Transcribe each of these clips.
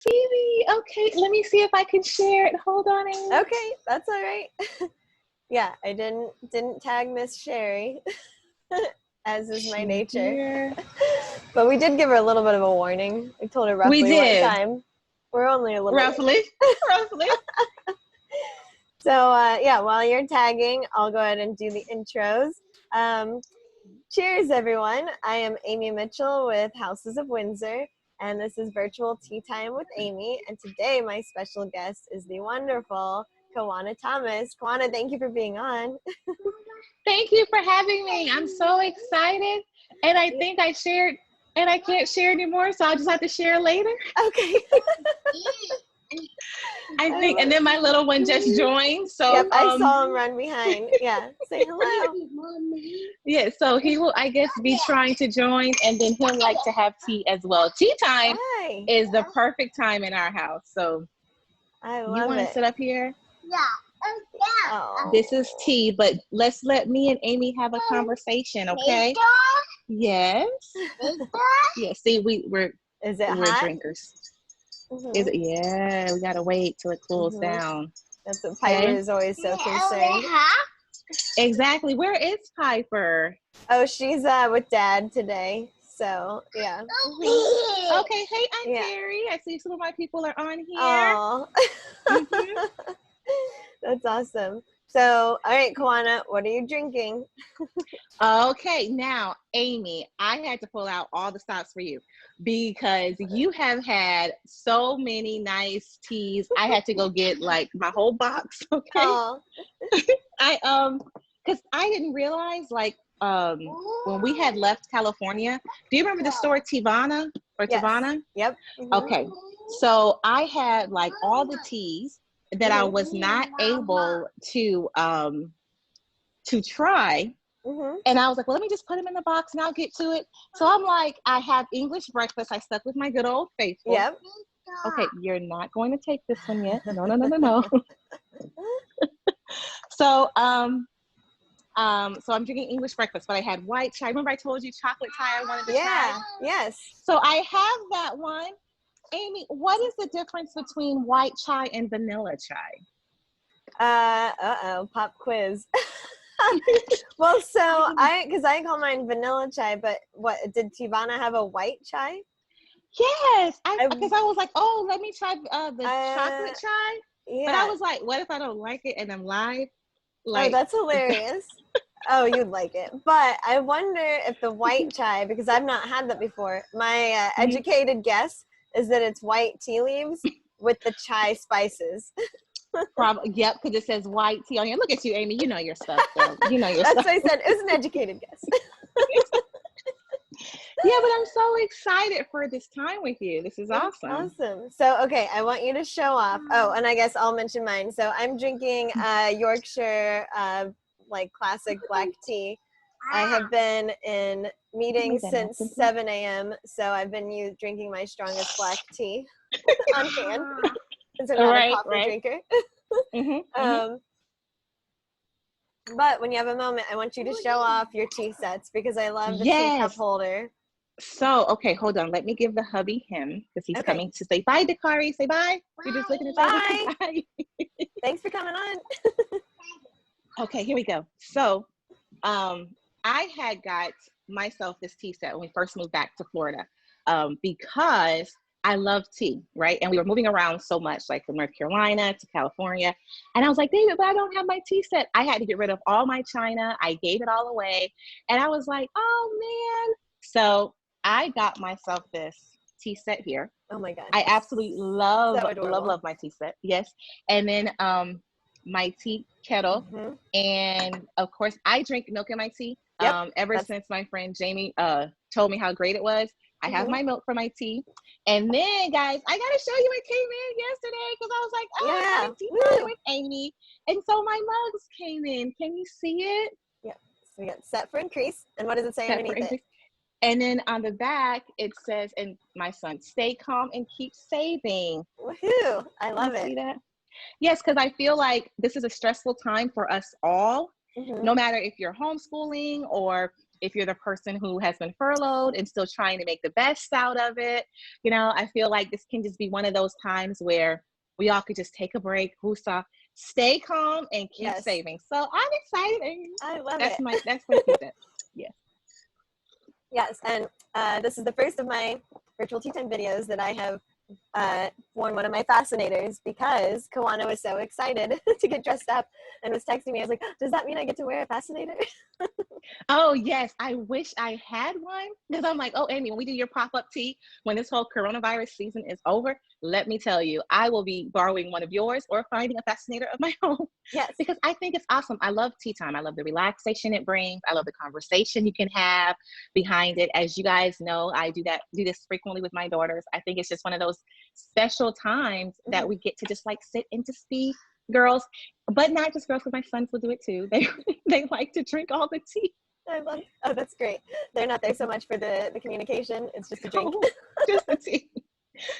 Phoebe, okay, let me see if I can share it. Hold on, Amy. Okay, that's all right. Yeah, I didn't tag Miss Sherry, as is my nature. But we did give her a little bit of a warning. We told her roughly what time. We're only a little roughly. So yeah, while you're tagging, I'll go ahead and do the intros. Cheers, everyone. I am Amy Mitchell with Houses of Windsor, and this is Virtual Tea Time with Amy. And today, my special guest is the wonderful Kiwana Thomas. Kiwana, thank you for being on. Thank you for having me. I'm so excited. And I think I shared, and I can't share anymore, so I'll just have to share later. Okay. I think, and then my little one just joined. So yep, I saw him run behind. Yeah, say hello. Yeah, so he will, I guess, be trying to join, and then he'll like to have tea as well. Tea time is the perfect time in our house. So I love you want to sit up here? Yeah. Oh. This is tea, but let me and Amy have a conversation, okay? Yes. Yeah. See, we're hot? drinkers. Is it? Yeah, we gotta wait till it cools down. That's what Piper is always so concerned. Exactly. Where is Piper? Oh, she's with Dad today. So yeah. Okay. Hey, Aunt Terry. I see some of my people are on here. That's awesome. So, all right, Kiwana, what are you drinking? Okay, now, Amy, I had to pull out all the stops for you because you have had so many nice teas. I had to go get like my whole box. Okay. Oh. Because I didn't realize like when we had left California. Do you remember the store Kiwana or Kiwana? Yep. Okay, so I had like all the teas that I was not able to try. And I was like, well, let me just put them in the box and I'll get to it. So I'm like, I have English breakfast. I stuck with my good old faithful. Yep. Okay, you're not going to take this one yet. No. So so I'm drinking English breakfast, but I had white chai. Remember I told you chocolate chai I wanted to try? Yes. So I have that one. Amy, what is the difference between white chai and vanilla chai? Pop quiz. Well, so because I call mine vanilla chai, but what did Kiwana have a white chai? Yes, because I was like, oh, let me try the chocolate chai. Yeah. But I was like, what if I don't like it and I'm live? Like, oh, that's hilarious. Oh, you'd like it. But I wonder if the white chai, because I've not had that before, my educated guess is that it's white tea leaves with the chai spices. Probably, yep, because it says white tea on here. Look at you, Amy. You know your stuff, girl. You know your That's stuff. what I said. It was an educated guess. Yeah, but I'm so excited for this time with you. This is awesome. Awesome. So, okay, I want you to show off. Oh, and I guess I'll mention mine. So I'm drinking Yorkshire, like classic black tea. I have been in meetings since 7 a.m. So I've been drinking my strongest black tea on hand. Since I'm not a coffee drinker. But when you have a moment, I want you to show off your tea sets because I love the teacup holder. So, okay, hold on. Let me give the hubby him because he's coming to say bye, Dakari. Say bye. You're just looking at bye. Bye. Thanks for coming on. Okay, here we go. So, I had got myself this tea set when we first moved back to Florida because I love tea, right? And we were moving around so much, like from North Carolina to California. And I was like, David, but I don't have my tea set. I had to get rid of all my china. I gave it all away. And I was like, oh, man. So I got myself this tea set here. Oh, my God. I absolutely love my tea set. Yes. And then my tea kettle. And, of course, I drink milk in my tea. Ever since my friend Jamie told me how great it was. I have my milk for my tea. And then, guys, I got to show you what came in yesterday because I was like, oh, I'm tea time with Amy. And so my mugs came in. Can you see it? Yeah. So we got set for increase. And what does it say underneath it? And then on the back, it says, and my son, stay calm and keep saving. Woohoo. I love it. See that? Yes, because I feel like this is a stressful time for us all. No matter if you're homeschooling or if you're the person who has been furloughed and still trying to make the best out of it. I feel like this can just be one of those times where we all could just take a break, woosah, stay calm, and keep saving. So I'm excited. I love that's it. That's my piece. Yes. Yes, and this is the first of my virtual tea time videos that I have worn one of my fascinators, because Kiwana was so excited to get dressed up and was texting me. I was like, does that mean I get to wear a fascinator? Oh, yes. I wish I had one, because I'm like, oh, Amy, when we do your pop-up tea, when this whole coronavirus season is over, let me tell you, I will be borrowing one of yours or finding a fascinator of my own. Yes. Because I think it's awesome. I love tea time. I love the relaxation it brings. I love the conversation you can have behind it. As you guys know, I do this frequently with my daughters. I think it's just one of those special times that we get to just like sit and just be girls, but not just girls, because my sons will do it too. They like to drink all the tea. I love. Oh, that's great. They're not there so much for the communication. It's just a drink. Just the tea.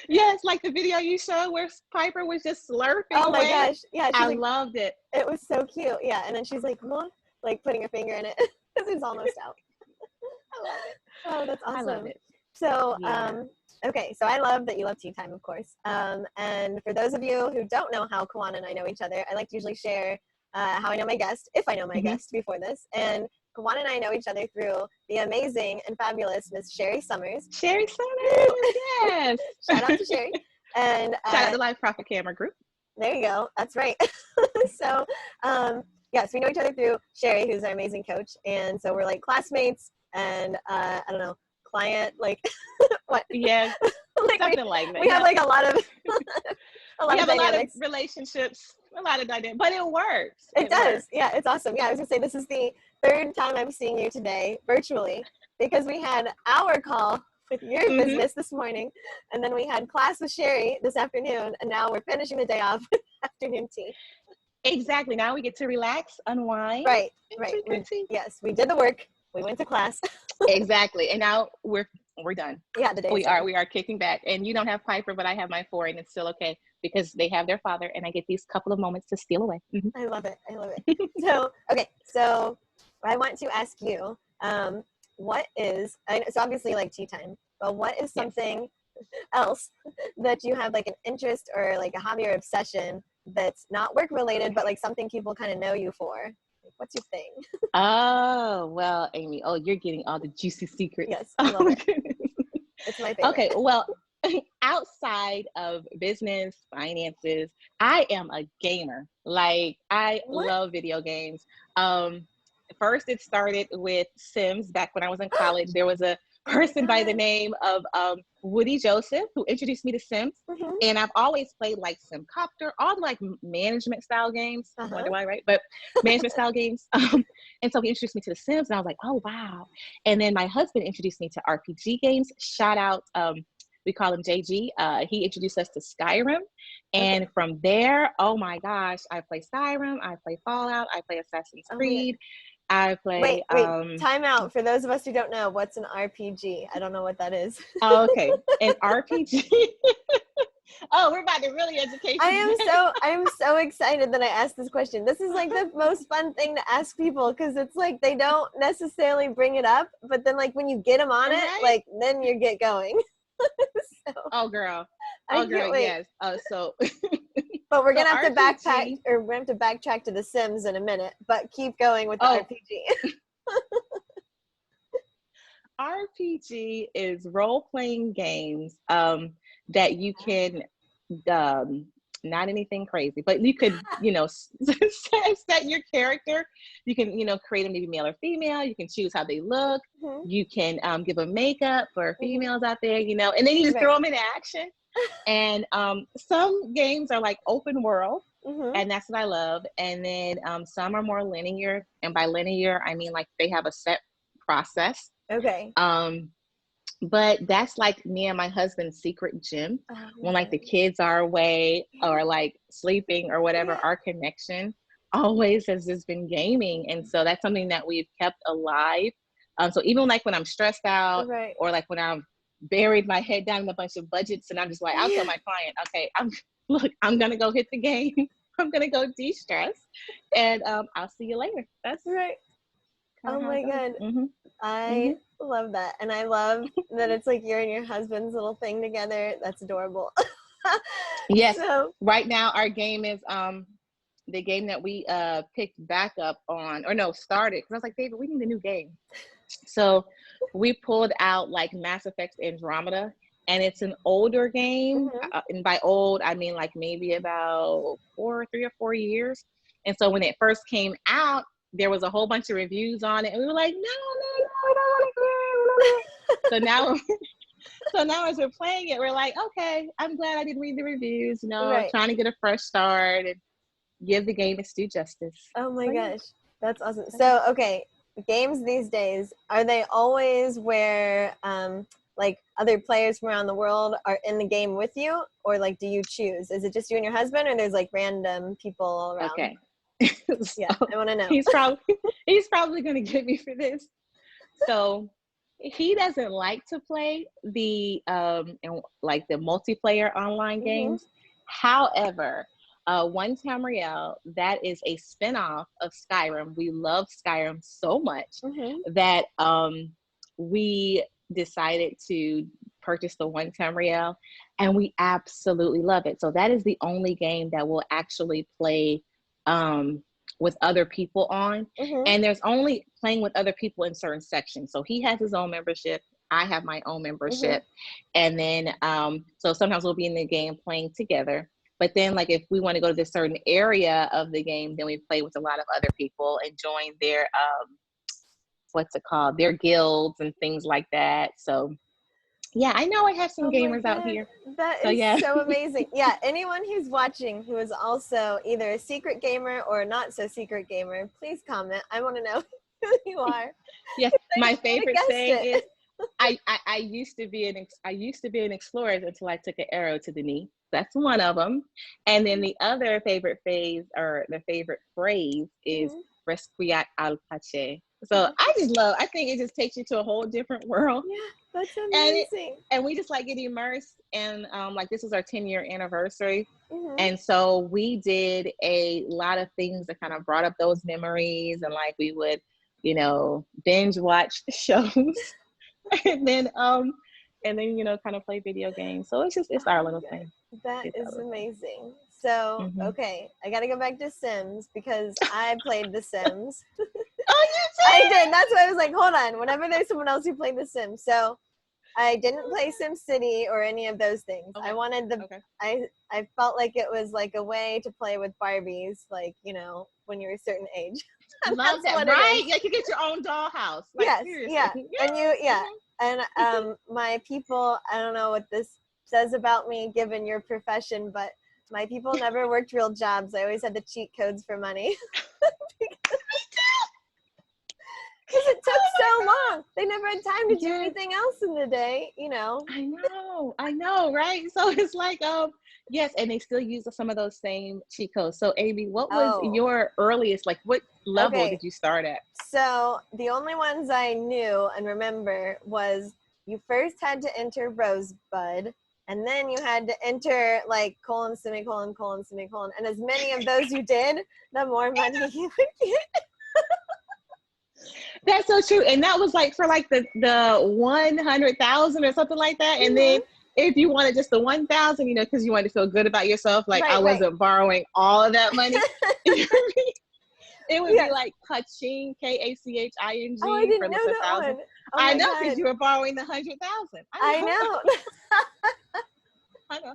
Yes, like the video you showed where Piper was just slurping. Oh my away. gosh. Yeah. I loved it. It was so cute. Yeah. And then she's like, Mom, like putting her finger in it because it's almost out. I love it. Oh, that's awesome. I love it. So, okay. So I love that you love tea time, of course. And for those of you who don't know how Kiwana and I know each other, I like to usually share how I know my guest, if I know my guest before this. And Kiwana and I know each other through the amazing and fabulous Miss Sherry Summers. Sherry Summers, yes. Shout out to Sherry. And shout out to Live Profit Camera Group. There you go. That's right. So, yes, we know each other through Sherry, who's our amazing coach. And so we're like classmates and, I don't know, client, like, what? Yeah, like something like that. We have like a lot of, a lot of relationships, a lot of dynamics, but it works. It does. Works. Yeah, it's awesome. Yeah, I was gonna say, this is the third time I'm seeing you today virtually, because we had our call with your business this morning, and then we had class with Sherry this afternoon, and now we're finishing the day off with afternoon tea. Exactly. Now we get to relax, unwind. Right. Yes, we did the work. We went to class. Exactly. And now we're done. Yeah, the day we are kicking back. And you don't have Piper, but I have my 4, and it's still okay because they have their father, and I get these couple of moments to steal away. I love it. So, okay. So I want to ask you, what is, so obviously like tea time, but what is something else that you have like an interest or like a hobby or obsession that's not work related, but like something people kind of know you for? What's your thing? Oh, well, Amy, you're getting all the juicy secrets. Yes, I love it. It's my favorite. Okay, well, outside of business, finances, I am a gamer. Like, I love video games. First, it started with Sims. Back when I was in college, there was a person by the name of Woody Joseph who introduced me to Sims. And I've always played like Simcopter, all the like management style games. I wonder why, right? But management style games. And so he introduced me to the Sims, and I was like, oh wow. And then my husband introduced me to RPG games. Shout out, we call him JG. He introduced us to Skyrim. And from there, oh my gosh, I play Skyrim, I play Fallout, I play Assassin's Creed. I play. Wait, time out. For those of us who don't know, what's an RPG? I don't know what that is. Oh, okay, an RPG. Oh, we're about to really educate you. I am so excited that I asked this question. This is like the most fun thing to ask people, because it's like they don't necessarily bring it up, but then like when you get them on it, like then you get going. So, oh girl, yes. So. But we're gonna have to backtrack, or we're gonna have to backtrack to The Sims in a minute. But keep going with the RPG. RPG is role-playing games that you can, not anything crazy, but you could, set your character. You can, create them to be male or female. You can choose how they look. You can give them makeup for females out there, and then you just throw them into action. And some games are like open world, and that's what I love. And then some are more linear, and by linear I mean like they have a set process. Okay. But that's like me and my husband's secret gym. When like the kids are away or like sleeping or whatever, our connection always has just been gaming. And so that's something that we've kept alive. So even like when I'm stressed out, or like when I'm buried my head down in a bunch of budgets, and I'm just like, I'll tell my client, okay, I'm gonna go hit the game. I'm gonna go de-stress, and I'll see you later. That's right. Kind Oh of how my it goes. God. Mm-hmm. I love that. And I love that it's like you and your husband's little thing together. That's adorable. Yes. So, Right now, our game is the game that we picked back up on, or no, started, because I was like, David, we need a new game. So we pulled out like Mass Effect Andromeda, and it's an older game. And by old, I mean like maybe about 3 or 4 years. And so when it first came out, there was a whole bunch of reviews on it, and we were like, no, we don't want to play. So now, so now as we're playing it, we're like, okay, I'm glad I didn't read the reviews. right. Trying to get a fresh start and give the game its due justice. Oh my So, yeah. gosh. That's awesome. So, okay, games these days, are they always where like other players from around the world are in the game with you, or like do you choose? Is it just you and your husband, or there's like random people all around? Okay. Yeah, I want to know. He's probably going to get me for this. So he doesn't like to play the like the multiplayer online games. However, One Tamriel, that is a spinoff of Skyrim. We love Skyrim so much that we decided to purchase the One Tamriel, and we absolutely love it. So that is the only game that we'll actually play with other people on. And there's only playing with other people in certain sections. So he has his own membership. I have my own membership. And then, so sometimes we'll be in the game playing together. But then like if we want to go to this certain area of the game, then we play with a lot of other people and join their, what's it called? Their guilds and things like that. So yeah, I know I have some gamers out here. That is so amazing. Yeah, anyone who's watching who is also either a secret gamer or not so secret gamer, please comment. I want to know who you are. Yes, my favorite saying is, I used to be an explorer until I took an arrow to the knee. That's one of them. And then the other favorite phase, or the favorite phrase, is Resquiat al Pache. So I think it just takes you to a whole different world. Yeah, that's amazing. And we just like get immersed, and like this is our 10-year anniversary. And so we did a lot of things that kind of brought up those memories, and like we would, binge watch the shows and then kind of play video games. So it's our little thing. That is amazing. So, okay, I got to go back to Sims because I played The Sims. Oh, you did? I did. That's why I was like, hold on. Whenever there's someone else who played The Sims. So, I didn't play SimCity or any of those things. I wanted I felt like it was like a way to play with Barbies, like, when you're a certain age. Love that, right? Like you get your own dollhouse. Like, yes, seriously. yeah. And and my people, I don't know what this says about me given your profession, but my people never worked real jobs. I always had to cheat codes for money. Because it took so long. They never had time to do anything else in the day, I know, right? So it's like, yes, and they still use some of those same cheat codes. So Amy, what was your earliest, like what level did you start at? So the only ones I knew and remember was you first had to enter Rosebud, and then you had to enter like colon, semicolon, colon, semicolon. And as many of those you did, the more money you would get. That's so true. And that was like for like the 100,000 or something like that. And then if you wanted just the 1,000, because you wanted to feel good about yourself, like I wasn't borrowing all of that money. It would be like Kaching, Kaching Oh, I didn't for know the that 1,000. one. I know, because you were borrowing the 100,000. I know. I know.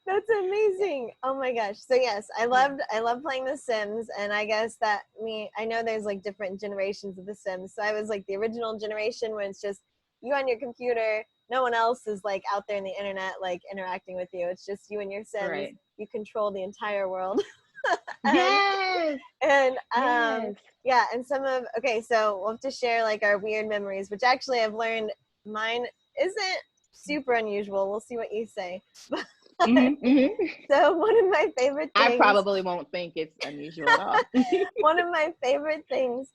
That's amazing. Oh my gosh. So yes, I love playing The Sims, and I guess I know there's like different generations of The Sims. So I was like the original generation where it's just you on your computer, no one else is like out there in the internet like interacting with you. It's just you and your Sims. Right. You control the entire world. Yes. And and so we'll have to share like our weird memories, which actually I've learned mine isn't super unusual. We'll see what you say. So one of my favorite things, I probably won't think it's unusual at all. One of my favorite things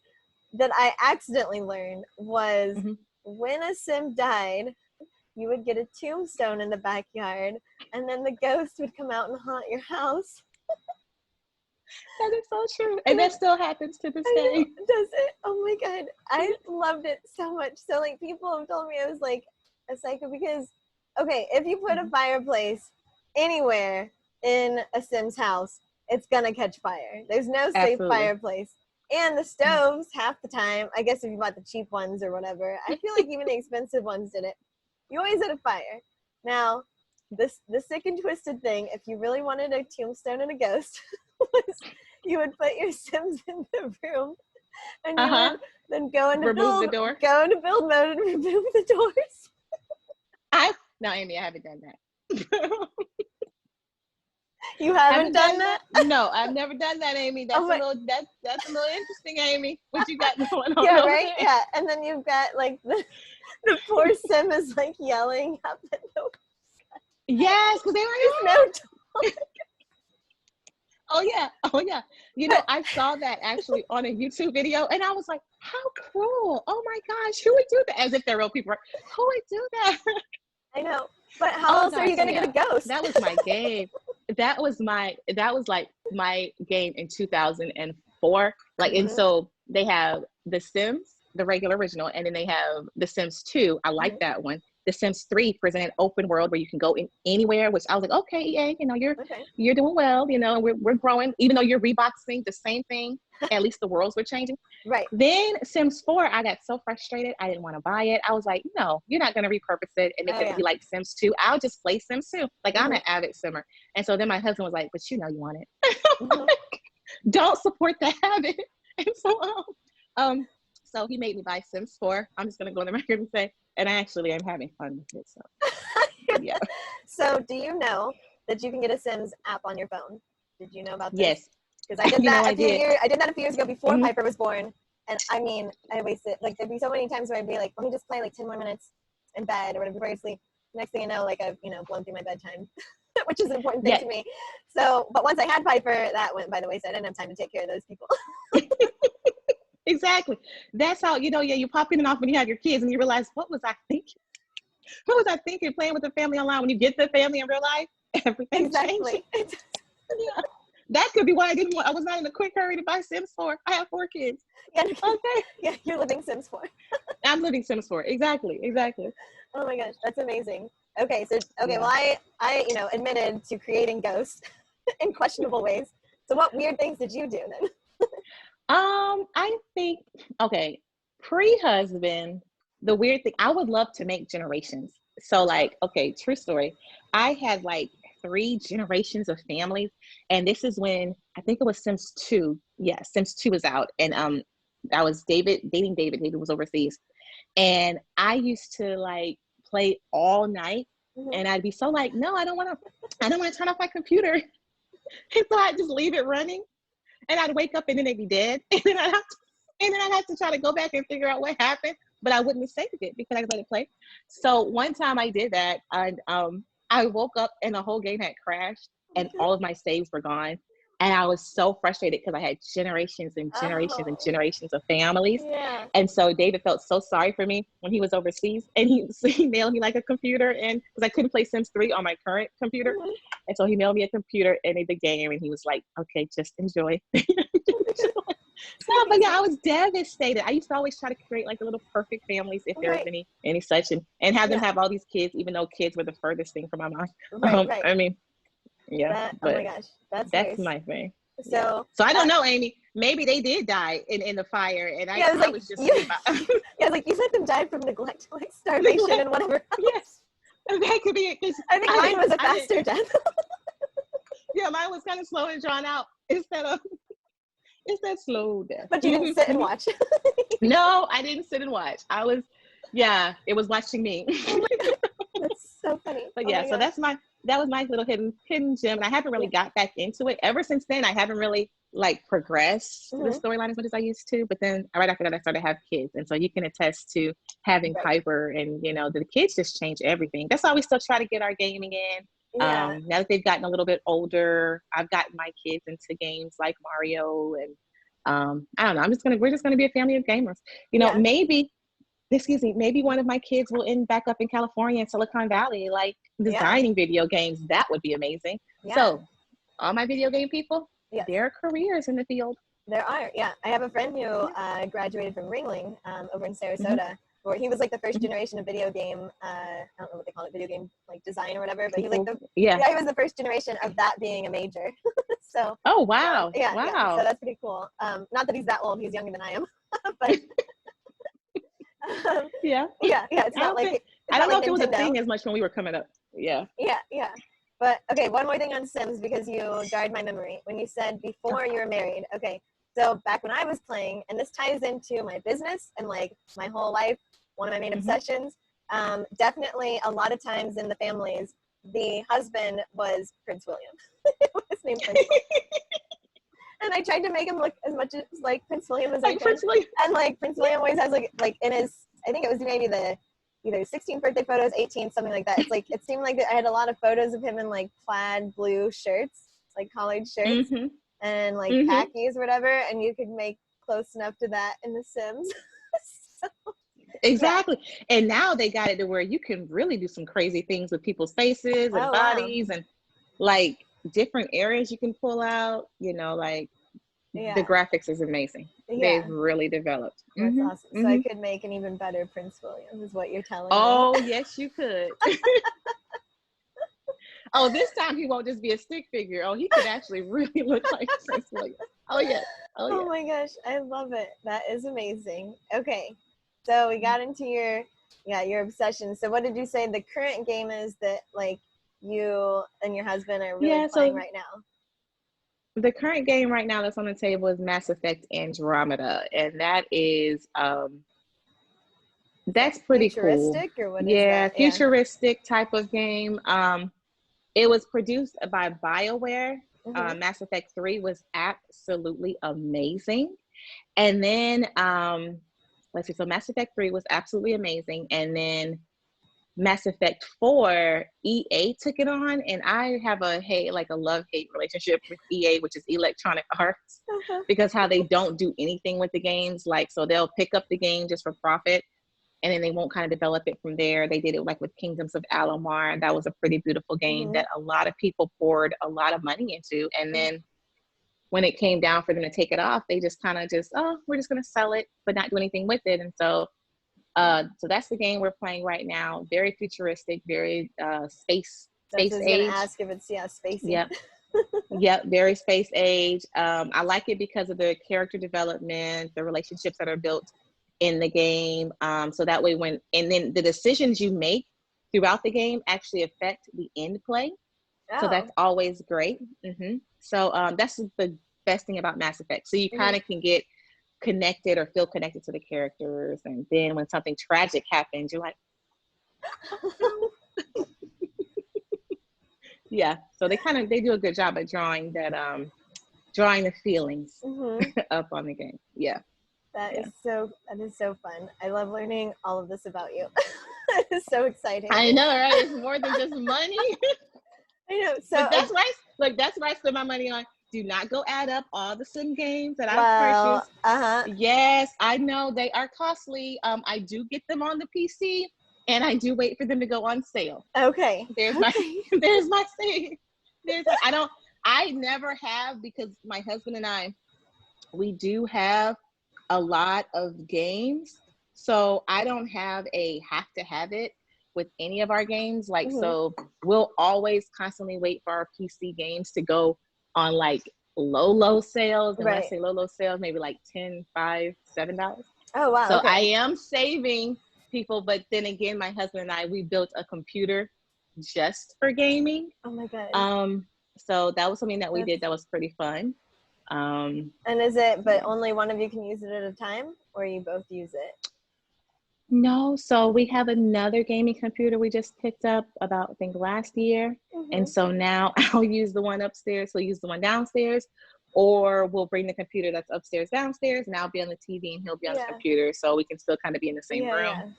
that I accidentally learned was when a Sim died, you would get a tombstone in the backyard, and then the ghost would come out and haunt your house. That is so true. And that still happens to this day. Does it? Oh my God. I loved it so much. So like people have told me I was like a psycho because, okay, if you put a fireplace anywhere in a Sim's house, it's gonna catch fire. There's no safe fireplace. And the stoves, half the time, I guess if you bought the cheap ones or whatever, I feel like even the expensive ones did it. You always had a fire. Now, the sick and twisted thing, if you really wanted a tombstone and a ghost, was you would put your Sims in the room and you would then go into build mode and remove the doors. No, Amy, I haven't done that. You haven't done that? No, I've never done that, Amy. That's that's a little interesting, Amy. What you got going on? Yeah, right? There? Yeah. And then you've got like the poor Sim is like yelling up at the yes, because they were no door. Oh yeah. You know, I saw that actually on a YouTube video, and I was like, "How cruel! Oh my gosh, who would do that?" As if they're real people. Who would do that? I know, but how else are you gonna get a ghost? That was my game. That was like my game in 2004. Like, and so they have The Sims, the regular original, and then they have The Sims 2. I like that one. The Sims 3 presented open world where you can go in anywhere, which I was like, okay, EA, you know, you're doing well, you know, we're growing, even though you're reboxing the same thing, at least the worlds were changing. Right. Then Sims 4, I got so frustrated, I didn't want to buy it. I was like, no, you're not going to repurpose it and make it be like Sims 2. I'll just play Sims 2. Like, I'm an avid Simmer. And so then my husband was like, but you know you want it. Like, don't support the habit. And so he made me buy Sims 4. I'm just going to go on the record and say, and I actually am having fun with it. So, yeah. So, do you know that you can get a Sims app on your phone? Did you know about this? Yes. Because I did that I did that a few years ago before Piper was born. And I mean, I wasted, like, there'd be so many times where I'd be like, let me just play like 10 more minutes in bed or whatever before I sleep. Next thing you know, like, I've, you know, blown through my bedtime, which is an important thing to me. So, but once I had Piper, that went by the wayside. I didn't have time to take care of those people. Exactly. That's how, you know, you pop in and off when you have your kids and you realize, what was I thinking? What was I thinking playing with the family online? When you get the family in real life, everything changes. Yeah. That could be why I was not in a quick hurry to buy Sims 4. I have 4 kids. Yeah, okay. Yeah, you're living Sims 4. I'm living Sims 4. Exactly. Oh my gosh, that's amazing. Okay, so well, I you know, admitted to creating ghosts in questionable ways. So what weird things did you do then? I think, pre-husband, the weird thing, I would love to make generations. So like, okay, true story. I had like 3 generations of families, and this is when I think it was Sims 2. Yeah, Sims 2 was out, and I was dating David. David was overseas, and I used to like play all night, and I'd be so like, no, I don't want to turn off my computer, and so I'd just leave it running. And I'd wake up and then they'd be dead. And then I'd have to try to go back and figure out what happened. But I wouldn't have saved it because I let it play. So one time I did that, and I woke up and the whole game had crashed and all of my saves were gone. And I was so frustrated because I had generations and generations and generations of families. Yeah. And so David felt so sorry for me when he was overseas, and he mailed me like a computer, and because I couldn't play Sims 3 on my current computer. And so he mailed me a computer and the game, and he was like, okay, just enjoy. But yeah, I was devastated. I used to always try to create like a little perfect families if there was any such, and have them have all these kids, even though kids were the furthest thing from my mind. Right. I mean, yeah. Oh my gosh, that's nice. My thing. So I don't know, Amy. Maybe they did die in the fire, and I was just like you let them die from neglect, like starvation and whatever else. Yes, that could be it. I think mine was a faster death. Yeah, mine was kind of slow and drawn out instead of slow death. But you didn't sit and watch. No, I didn't sit and watch. It was watching me. That's so funny. But so that was my little hidden gem, and I haven't really got back into it. Ever since then, I haven't really like progressed the storyline as much as I used to. But then right after that, I started to have kids, and so you can attest to having Piper, and you know the kids just change everything. That's why we still try to get our gaming in. Yeah. Now that they've gotten a little bit older, I've gotten my kids into games like Mario, and I don't know. We're just gonna be a family of gamers. You know, maybe one of my kids will end back up in California in Silicon Valley, like designing video games. That would be amazing. Yeah. So all my video game people, Yes. there are careers in the field. There are, yeah. I have a friend who graduated from Ringling over in Sarasota, where he was like the first generation of video game, I don't know what they call it, video game like design or whatever, but he's like he was the first generation of that being a major. So oh wow. yeah, Wow. yeah, so that's pretty cool. Not that he's that old, he's younger than I am. But yeah. It's not like I don't know like if it was a Nintendo. thing as much when we were coming up. Yeah. But okay, one more thing on Sims, because you jarred my memory when you said before you were married. Okay, so back when I was playing, and this ties into my business and like my whole life, one of my main obsessions, definitely a lot of times in the families, the husband was Prince William. His name Prince William. And I tried to make him look as much as like Prince William as I could. And like Prince William always has like in his, I think it was maybe the either 16th birthday photos, 18th, something like that. It's like it seemed like I had a lot of photos of him in like plaid blue shirts, like collared shirts, and like khakis or whatever, and you could make close enough to that in The Sims. So, exactly. Yeah. And now they got it to where you can really do some crazy things with people's faces and bodies and like different areas you can pull out, you know, like the graphics is amazing. They've really developed. That's awesome. So I could make an even better Prince William, is what you're telling me. Oh, yes, you could. Oh, this time he won't just be a stick figure. Oh, he could actually really look like Prince William. Oh, yeah. Oh my gosh, I love it. That is amazing. Okay, so we got into your obsession. So what did you say the current game is that like you and your husband are really playing right now? The current game right now that's on the table is Mass Effect Andromeda, and that is that's pretty futuristic, cool. Or what is that? Futuristic type of game. It was produced by BioWare. Mass Effect 3 was absolutely amazing. And then let's see, so Mass Effect 3 was absolutely amazing, and then Mass Effect 4, EA took it on, and I have a love-hate relationship with EA, which is Electronic Arts, because how they don't do anything with the games. Like, so they'll pick up the game just for profit, and then they won't kind of develop it from there. They did it like with Kingdoms of Alamar, and that was a pretty beautiful game that a lot of people poured a lot of money into. And then when it came down for them to take it off, they just kind of we're just going to sell it, but not do anything with it. And so that's the game we're playing right now. Very futuristic, very space age. Gonna ask if it's spacey. Yep. Yep, very space age. I like it because of the character development, the relationships that are built in the game. So that way and then the decisions you make throughout the game actually affect the end play. So that's always great. So that's the best thing about Mass Effect. So you kind of can get connected or feel connected to the characters, and then when something tragic happens, you're like, oh. Yeah. So they do a good job at drawing the feelings up on the game. Yeah. That is so fun. I love learning all of this about you. It's so exciting. I know, right? It's more than just money. I know. So but that's why I spend my money on. Do not go add up all the Sim games that I've purchased. Yes, I know they are costly. I do get them on the PC, and I do wait for them to go on sale. Okay. There's my thing. I never have, because my husband and we do have a lot of games, so I don't have a have to have it with any of our games. Like, so we'll always constantly wait for our PC games to go on like low sales. And when I say low sales, maybe like $10, $5, $7. Oh wow. So I am saving people, but then again, my husband and we built a computer just for gaming. Oh my god. So that was something that we did that was pretty fun. And is it, but only one of you can use it at a time, or you both use it? No, so we have another gaming computer we just picked up about, I think, last year. And so now I'll use the one upstairs, he'll use the one downstairs, or we'll bring the computer that's upstairs downstairs, and I'll be on the TV and he'll be on the computer, so we can still kind of be in the same room.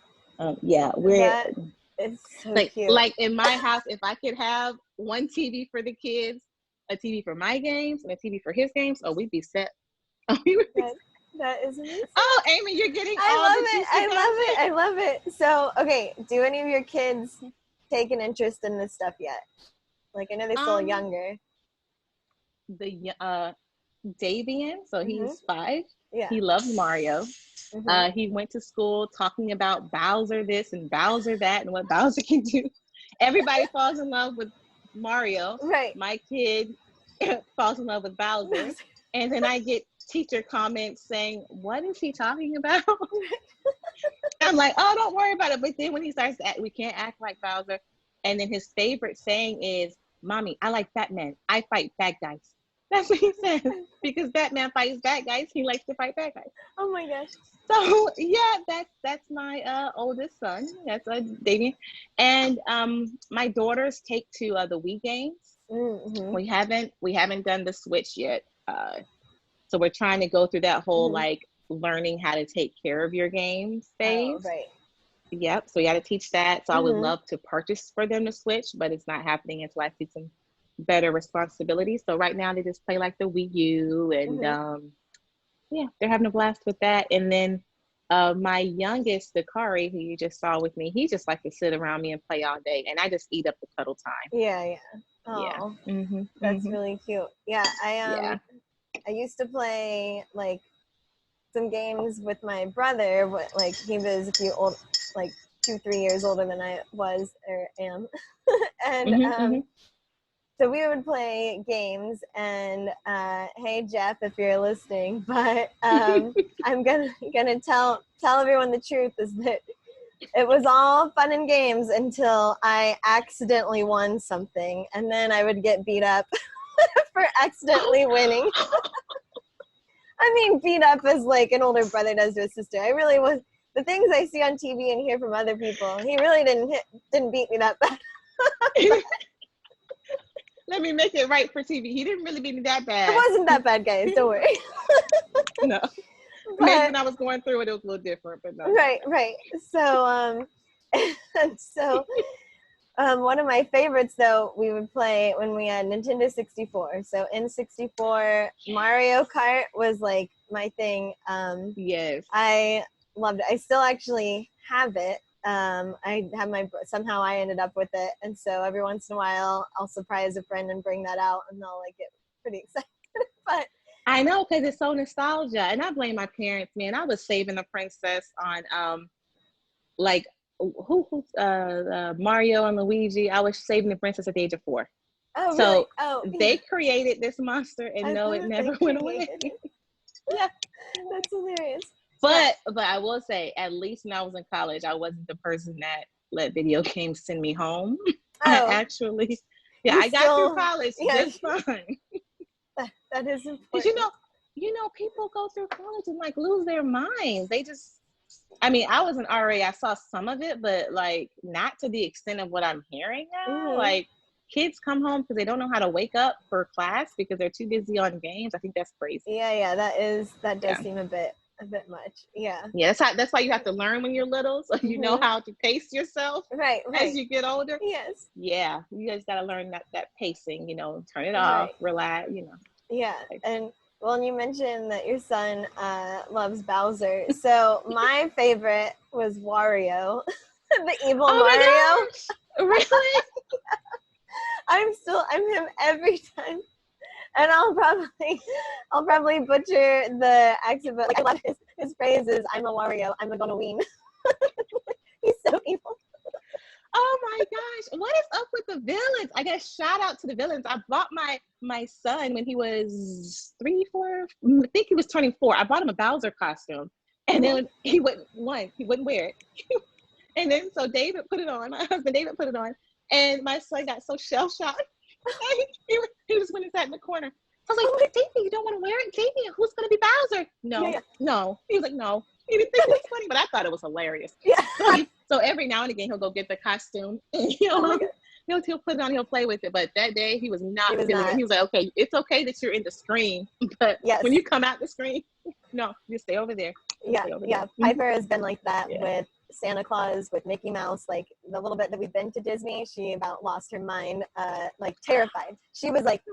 It's so cute. Like in my house, if I could have one TV for the kids, a TV for my games, and a TV for his games, we'd be set. That is amazing. Oh, Amy, you're getting I love it. So, okay, do any of your kids take an interest in this stuff yet? Like, I know they're still younger. the Davian, so Mhm. he's 5. Yeah. He loves Mario. Mhm. He went to school talking about Bowser this and Bowser that and what Bowser can do. Everybody falls in love with Mario. Right. My kid falls in love with Bowser. And then I get teacher comments saying, "What is he talking about?" I'm like, "Oh, don't worry about it." But then when he starts to act, we can't act like Bowser. And then his favorite saying is, "Mommy, I like Batman. I fight bad guys." That's what he says. Because Batman fights bad guys, he likes to fight bad guys. Oh my gosh. So yeah, that's my oldest son. That's Damien, and my daughters take to the Wii games. Mm-hmm. We haven't done the Switch yet, so we're trying to go through that whole Mm-hmm. like learning how to take care of your games phase. Oh, right. Yep. So we got to teach that. So I would Mm-hmm. love to purchase for them to Switch, but it's not happening until I see some better responsibilities. So right now they just play like the Wii U and Mm-hmm. yeah, they're having a blast with that. And then my youngest, Dakari, who you just saw with me, he just likes to sit around me and play all day, and I just eat up the cuddle time. Yeah, yeah. Yeah. Oh, Mm-hmm. that's Mm-hmm. really cute. Yeah, Yeah. I used to play like some games with my brother. Like he was a few old, like 2-3 years older than I was or am, and Mm-hmm. Mm-hmm. so we would play games. And hey Jeff, if you're listening, but I'm gonna tell everyone the truth is that it was all fun and games until I accidentally won something, and then I would get beat up for accidentally winning. I mean, beat up as like an older brother does to a sister. I really was. The things I see on TV and hear from other people, he really didn't beat me that bad. Let me make it right for TV. He didn't really beat me that It bad. wasn't that bad, guys. Don't worry. No. Maybe when I was going through it, it was a little different, but no. Right. So, so one of my favorites, though, we would play when we had Nintendo 64. So in 64, Mario Kart was like my thing. Yes. I loved it. I still actually have it. I have somehow I ended up with it, and so every once in a while I'll surprise a friend and bring that out, and they'll like get pretty excited. But I know, because it's so nostalgia, and I blame my parents. Man, I was saving the princess on like who's Mario and Luigi. I was saving the princess at the age of 4. oh really? So Oh they yeah. created this monster, and I no, thought it they never went away. created it. Yeah. That's hilarious. But I will say, at least when I was in college, I wasn't the person that let video games send me home. I Oh, actually, yeah, you I got through still, college yeah, just fine. that is Because important. people go through college and like lose their minds. They just, I mean, I was an RA. I saw some of it, but like not to the extent of what I'm hearing now. Mm-hmm. Like kids come home because they don't know how to wake up for class because they're too busy on games. I think that's crazy. Yeah, that does Yeah. seem a bit much. Yeah. Yeah, that's why you have to learn when you're little, so you know how to pace yourself Right. as you get older. Yes. Yeah, you guys got to learn that pacing. Turn it off, Right. relax. Yeah, and well, you mentioned that your son loves Bowser. So my favorite was Wario, the evil Oh Mario. my gosh! Really? I'm him every time, and I'll probably butcher the accent, but like I love his phrases. I'm a Wario. I'm a gonna ween. He's so evil. Oh my gosh! What is up with the villains? I guess shout out to the villains. I bought my son when he was 3, 4. I think he was turning 4. I bought him a Bowser costume, and then he wouldn't wear it. And then so David put it on. My husband David put it on, and my son got so shell shocked. he just went and sat in the corner. I was like, David, you don't want to wear it? David, who's going to be Bowser? No. He was like, no. He didn't think it was funny, but I thought it was hilarious. Yeah. So every now and again, he'll go get the costume. And he'll put it on. He'll play with it. But that day, he was not feeling it. He was like, okay, it's okay that you're in the screen, but when you come out the screen, no, you stay over there. Yeah. Piper has been like that with Santa Claus, with Mickey Mouse. Like the little bit that we've been to Disney, she about lost her mind, like terrified. She was like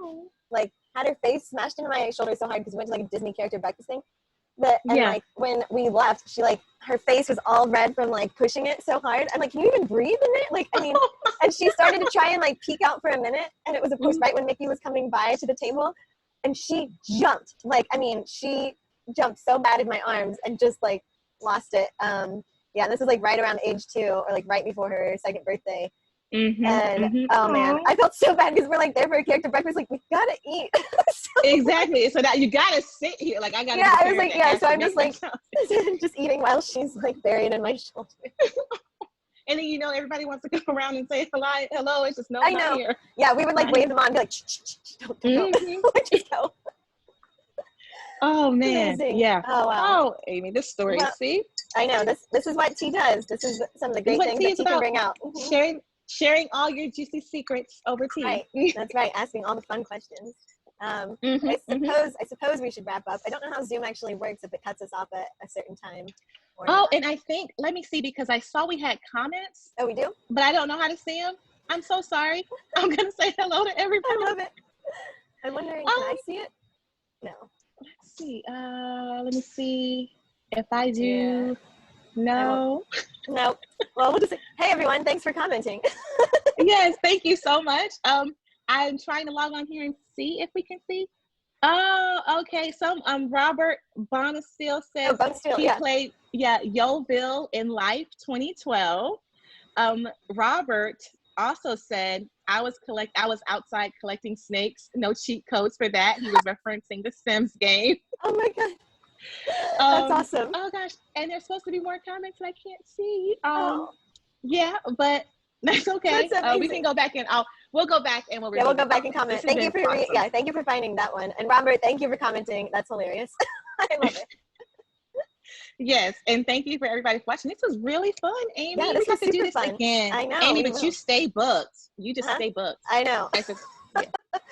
had her face smashed into my shoulder so hard because we went to like a Disney character breakfast thing. Like when we left, she like her face was all red from like pushing it so hard. I'm like, can you even breathe in it? Like, I mean, and she started to try and like peek out for a minute, and it was of course right when Mickey was coming by to the table. and she jumped. Like, I mean, she jumped so bad in my arms and just like lost it. Yeah, and this was like right around age 2 or like right before her 2nd birthday. Oh man, I felt so bad because we're like there for a character breakfast, like we gotta eat. Exactly. So that you gotta sit here, like I gotta. Yeah, I was like, yeah. So I'm just like just eating while she's like buried in my shoulder. And then everybody wants to come around and say hello. It's just no, I not know. here. Yeah, we would like wave them on and be like, don't. Just go. Oh man, Amazing. yeah. Oh wow. Oh, Amy, this story. Well, see, I know this is what tea does. This is some of the great things that tea can bring out. Sharing all your juicy secrets over tea. Right. That's right. Asking all the fun questions. I suppose we should wrap up. I don't know how Zoom actually works, if it cuts us off at a certain time. And I think, let me see, because I saw we had comments. Oh, we do? But I don't know how to see them. I'm so sorry. I'm going to say hello to everybody. I love it. I'm wondering, can I see it? No. Let's see. Let me see if I do. Yeah. No. No. Well, we'll just say, hey, everyone. Thanks for commenting. Yes, thank you so much. I'm trying to log on here and see if we can see. Oh, okay. So Robert Bonesteel says he played Yeovil in Life 2012. Robert also said I was outside collecting snakes. No cheat codes for that. He was referencing the Sims game. Oh my god. That's awesome. Oh gosh. And there's supposed to be more comments that I can't see. Yeah, but that's okay. We can go back and we'll go back and we'll go back and comment. Thank you for thank you for finding that one. And Robert, thank you for commenting. That's hilarious. I love it. Yes, and thank you for everybody for watching. This was really fun, Amy. Yeah, this we have to do this fun. again. I know. Amy, but you stay booked. You just stay booked. I know. I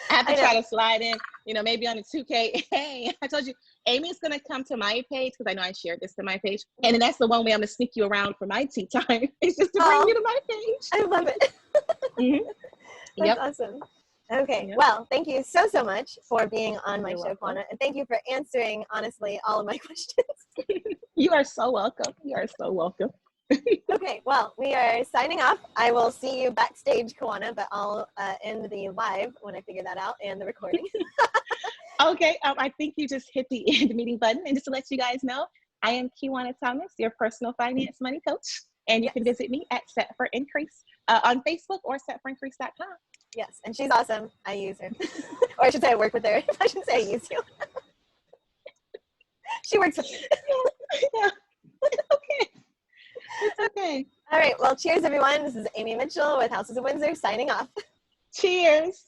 have to try to slide in, maybe on a 2K. Hey, I told you, Amy's going to come to my page because I know I shared this to my page. And then that's the one way I'm going to sneak you around for my tea time. It's just to bring you to my page. I love it. That's awesome. Okay, well, thank you so much for being on my show, Kiwana, and thank you for answering, honestly, all of my questions. You are so welcome. You are so welcome. Okay, well, we are signing off. I will see you backstage, Kiwana, but I'll end the live when I figure that out, and the recording. Okay, I think you just hit the end meeting button, and just to let you guys know, I am Kiwana Thomas, your personal finance money coach, and you can visit me at Set for Increase on Facebook or setforincrease.com. Yes, and she's awesome. I use her. Or I should say I work with her. I shouldn't say I use you. She works with me. Yeah. Okay. It's okay. All right. Well, cheers, everyone. This is Amy Mitchell with Houses of Windsor signing off. Cheers.